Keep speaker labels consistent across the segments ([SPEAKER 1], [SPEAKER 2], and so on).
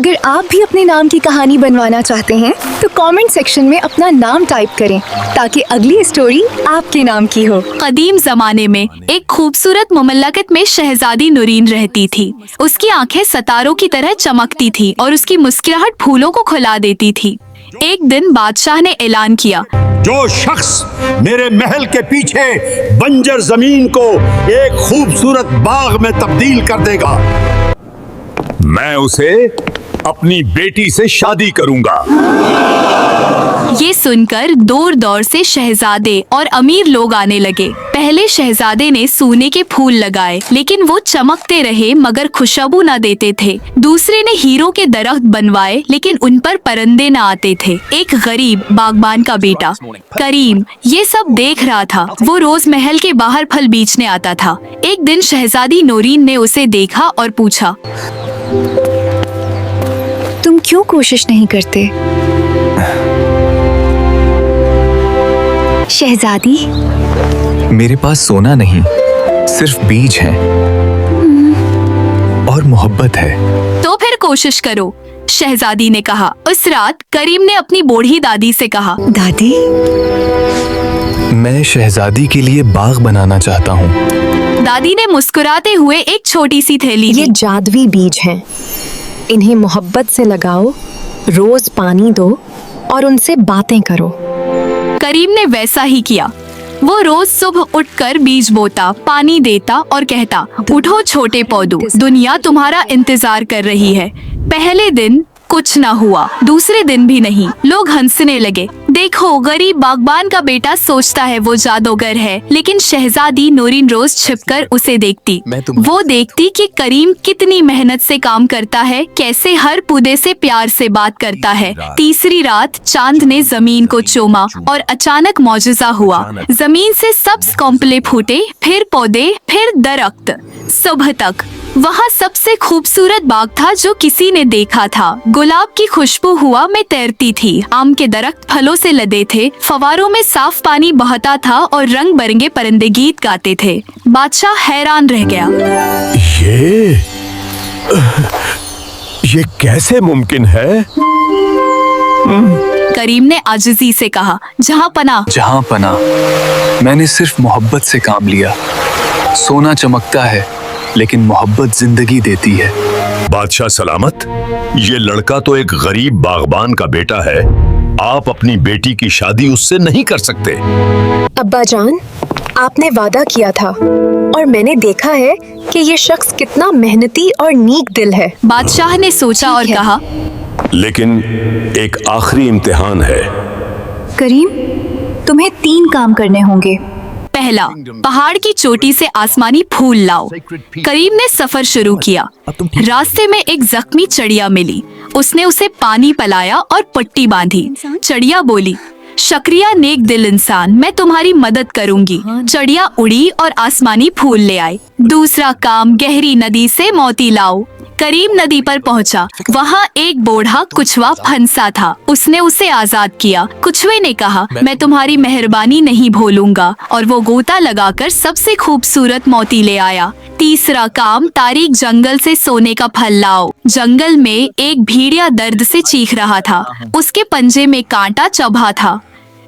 [SPEAKER 1] अगर आप भी अपने नाम की कहानी बनवाना चाहते हैं तो कमेंट सेक्शन में अपना नाम टाइप करें ताकि अगली स्टोरी आपके नाम की हो।
[SPEAKER 2] कदीम जमाने में एक खूबसूरत मुमल्लकत में शहजादी नूरीन रहती थी। उसकी आंखें सितारों की तरह चमकती थी और उसकी मुस्कुराहट फूलों को खुला देती थी। एक दिन बादशाह ने ऐलान किया,
[SPEAKER 3] जो शख्स मेरे महल के पीछे बंजर जमीन को एक खूबसूरत बाग में तब्दील कर देगा, मैं उसे अपनी बेटी से शादी करूंगा।
[SPEAKER 2] ये सुनकर दूर दौर से शहजादे और अमीर लोग आने लगे। पहले शहजादे ने सोने के फूल लगाए, लेकिन वो चमकते रहे मगर खुशबू न देते थे। दूसरे ने हीरो के दरख्त बनवाए, लेकिन उन पर परिंदे न आते थे। एक गरीब बागबान का बेटा करीम ये सब देख रहा था। वो रोज महल के बाहर फल बेचने आता था। एक दिन शहजादी नूरीन ने उसे देखा और पूछा,
[SPEAKER 1] तुम क्यों कोशिश नहीं करते? शहजादी,
[SPEAKER 4] मेरे पास सोना नहीं, सिर्फ बीज है और मोहब्बत है।
[SPEAKER 2] तो फिर कोशिश करो, शहजादी ने कहा। उस रात करीम ने अपनी बूढ़ी दादी से कहा,
[SPEAKER 1] दादी,
[SPEAKER 4] मैं शहजादी के लिए बाग बनाना चाहता हूँ।
[SPEAKER 2] दादी ने मुस्कुराते हुए एक छोटी सी थैली
[SPEAKER 1] ये
[SPEAKER 2] दी।
[SPEAKER 1] जादुई बीज हैं। इन्हें मोहब्बत से लगाओ, रोज पानी दो और उनसे बातें करो।
[SPEAKER 2] करीम ने वैसा ही किया। वो रोज सुबह उठकर बीज बोता, पानी देता और कहता, उठो छोटे पौधों, दुनिया तुम्हारा इंतजार कर रही है। पहले दिन कुछ न हुआ, दूसरे दिन भी नहीं। लोग हंसने लगे। देखो, गरीब बागबान का बेटा सोचता है वो जादूगर है, लेकिन शहजादी नूरीन रोज छिपकर उसे देखती। वो देखती कि करीम कितनी मेहनत से काम करता है, कैसे हर पौधे से प्यार से बात करता है। तीसरी रात चांद ने जमीन को चूमा और अचानक मौजज़ा हुआ। जमीन से सब्ज कॉम्पले फूटे, फिर पौधे, फिर दरख्त। सुबह तक वहाँ सबसे खूबसूरत बाग था जो किसी ने देखा था। गुलाब की खुशबू हवा में तैरती थी, आम के दरख्त फलों से लदे थे, फवारों में साफ पानी बहता था और रंग बिरंगे परिंदे गीत गाते थे। बादशाह हैरान रह गया।
[SPEAKER 3] ये कैसे मुमकिन है?
[SPEAKER 2] करीम ने आजिज़ी से कहा, जहाँ पना
[SPEAKER 4] मैंने सिर्फ मोहब्बत से काम लिया। सोना चमकता है, लेकिन मोहब्बत जिंदगी देती है।
[SPEAKER 3] बादशाह सलामत, ये लड़का तो एक गरीब बागबान का बेटा है। आप अपनी बेटी की शादी उससे नहीं कर सकते।
[SPEAKER 1] अब्बा जान, आपने वादा किया था और मैंने देखा है कि ये शख्स कितना मेहनती और नेक दिल है।
[SPEAKER 2] बादशाह ने सोचा और कहा,
[SPEAKER 3] लेकिन एक आखिरी इम्तिहान है।
[SPEAKER 1] करीम, तुम्हें 3 काम करने होंगे।
[SPEAKER 2] पहला, पहाड़ की चोटी से आसमानी फूल लाओ। करीम ने सफर शुरू किया। रास्ते में एक जख्मी चिड़िया मिली। उसने उसे पानी पिलाया और पट्टी बांधी। चिड़िया बोली, शुक्रिया नेक दिल इंसान, मैं तुम्हारी मदद करूंगी। चिड़िया उड़ी और आसमानी फूल ले आई। दूसरा काम, गहरी नदी से मोती लाओ। करीम नदी पर पहुंचा। वहाँ एक बूढ़ा कुछवा फंसा था। उसने उसे आजाद किया। कुछवे ने कहा, मैं तुम्हारी मेहरबानी नहीं भूलूंगा, और वो गोता लगाकर सबसे खूबसूरत मोती ले आया। तीसरा काम, तारीक जंगल से सोने का फल लाओ। जंगल में एक भेड़िया दर्द से चीख रहा था। उसके पंजे में कांटा चुभा था।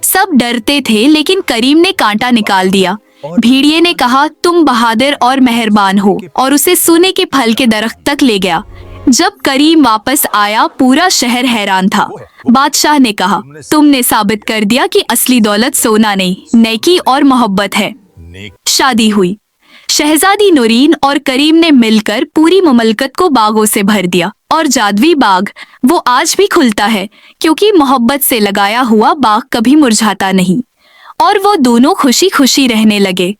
[SPEAKER 2] सब डरते थे, लेकिन करीम ने कांटा निकाल दिया। भेड़िए ने कहा, तुम बहादुर और मेहरबान हो, और उसे सोने के फल के दरख्त तक ले गया। जब करीम वापस आया, पूरा शहर हैरान था। बादशाह ने कहा, तुमने साबित कर दिया कि असली दौलत सोना नहीं, नेकी और मोहब्बत है। शादी हुई। शहजादी नूरीन और करीम ने मिलकर पूरी मुमलकत को बागों से भर दिया, और जादुई बाग वो आज भी खुलता है, क्योंकि मोहब्बत से लगाया हुआ बाग कभी मुरझाता नहीं। और वो दोनों खुशी खुशी रहने लगे।